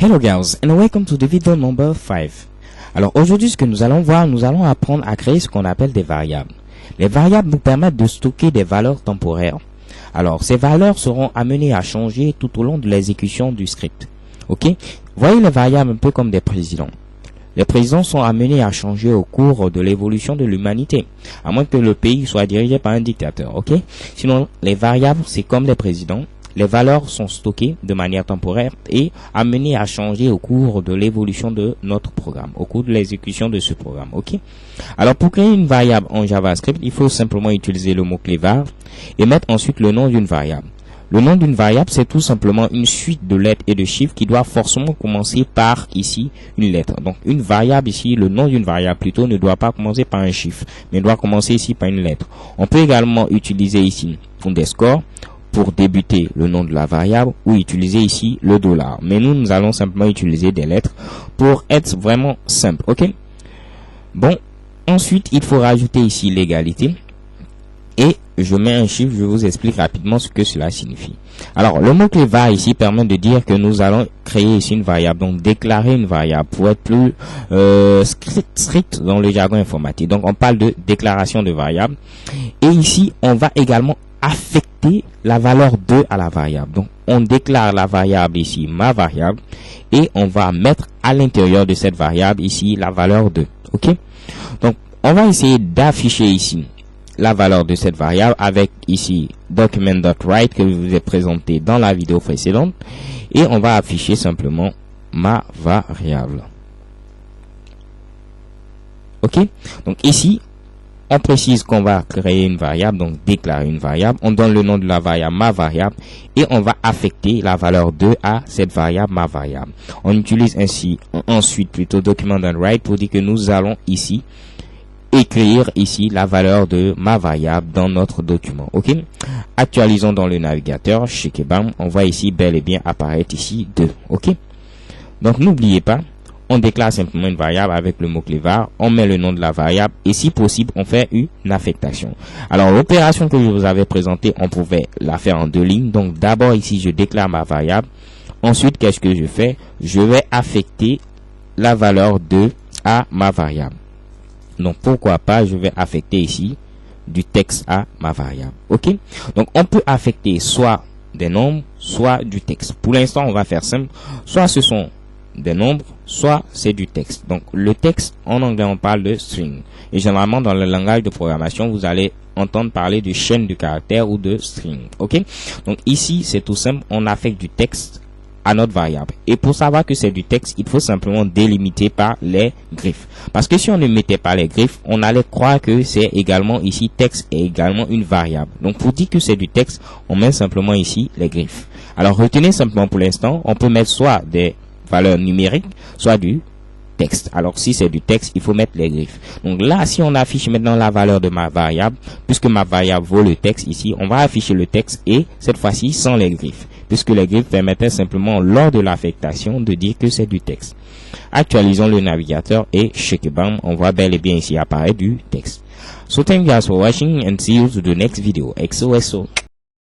Hello guys and welcome to the video number 5. Alors aujourd'hui ce que nous allons voir, nous allons apprendre à créer ce qu'on appelle des variables. Les variables nous permettent de stocker des valeurs temporaires. Alors ces valeurs seront amenées à changer tout au long de l'exécution du script. Ok? Voyez les variables un peu comme des présidents. Les présidents sont amenés à changer au cours de l'évolution de l'humanité, à moins que le pays soit dirigé par un dictateur. Ok? Sinon les variables c'est comme des présidents. Les valeurs sont stockées de manière temporaire et amenées à changer au cours de l'évolution de notre programme, au cours de l'exécution de ce programme. Ok. Alors pour créer une variable en JavaScript, il faut simplement utiliser le mot-clé var et mettre ensuite le nom d'une variable. Le nom d'une variable, c'est tout simplement une suite de lettres et de chiffres qui doit forcément commencer par ici une lettre. Donc une variable ici, le nom d'une variable plutôt ne doit pas commencer par un chiffre, mais doit commencer ici par une lettre. On peut également utiliser ici underscore pour débuter le nom de la variable ou utiliser ici le $. Mais nous allons simplement utiliser des lettres pour être vraiment simple. Ok. Bon, ensuite il faut rajouter ici l'égalité et je mets un chiffre. Je vous explique rapidement ce que cela signifie. Alors le mot-clé var ici permet de dire que nous allons créer ici une variable, donc déclarer une variable pour être plus strict dans le jargon informatique. Donc on parle de déclaration de variable et ici on va également affecter la valeur 2 à la variable. Donc on déclare la variable ici ma variable et on va mettre à l'intérieur de cette variable ici la valeur 2. Ok. Donc on va essayer d'afficher ici la valeur de cette variable avec ici document.write que je vous ai présenté dans la vidéo précédente et on va afficher simplement ma variable. Ok. Donc ici on précise qu'on va créer une variable, donc déclarer une variable. On donne le nom de la variable ma variable et on va affecter la valeur 2 à cette variable ma variable. On utilise ainsi ensuite plutôt document.write pour dire que nous allons ici écrire ici la valeur de ma variable dans notre document. Ok. Actualisons dans le navigateur, check et bam, on voit ici bel et bien apparaître ici 2. Ok. Donc n'oubliez pas, on déclare simplement une variable avec le mot-clé var, on met le nom de la variable et si possible, on fait une affectation. Alors l'opération que je vous avais présentée, on pouvait la faire en 2 lignes. Donc d'abord ici, je déclare ma variable. Ensuite, qu'est-ce que je fais? Je vais affecter la valeur 2 à ma variable. Donc pourquoi pas, je vais affecter ici du texte à ma variable. Ok. Donc on peut affecter soit des nombres, soit du texte. Pour l'instant, on va faire simple. Soit ce sont des nombres, soit c'est du texte. Donc le texte, en anglais on parle de string et généralement dans le langage de programmation vous allez entendre parler de chaîne de caractères ou de string. Ok. Donc ici c'est tout simple, on affecte du texte à notre variable et pour savoir que c'est du texte il faut simplement délimiter par les griffes, parce que si on ne mettait pas les griffes on allait croire que c'est également ici texte et également une variable. Donc pour dire que c'est du texte on met simplement ici les griffes. Alors retenez simplement pour l'instant, on peut mettre soit des valeur numérique, soit du texte. Alors si c'est du texte, il faut mettre les griffes. Donc là, si on affiche maintenant la valeur de ma variable, puisque ma variable vaut le texte ici, on va afficher le texte et cette fois-ci sans les griffes, puisque les griffes permettaient simplement lors de l'affectation de dire que c'est du texte. Actualisons le navigateur et check bam, on voit bel et bien ici apparaître du texte. So thank you guys for watching and see you to the next video. XOXO.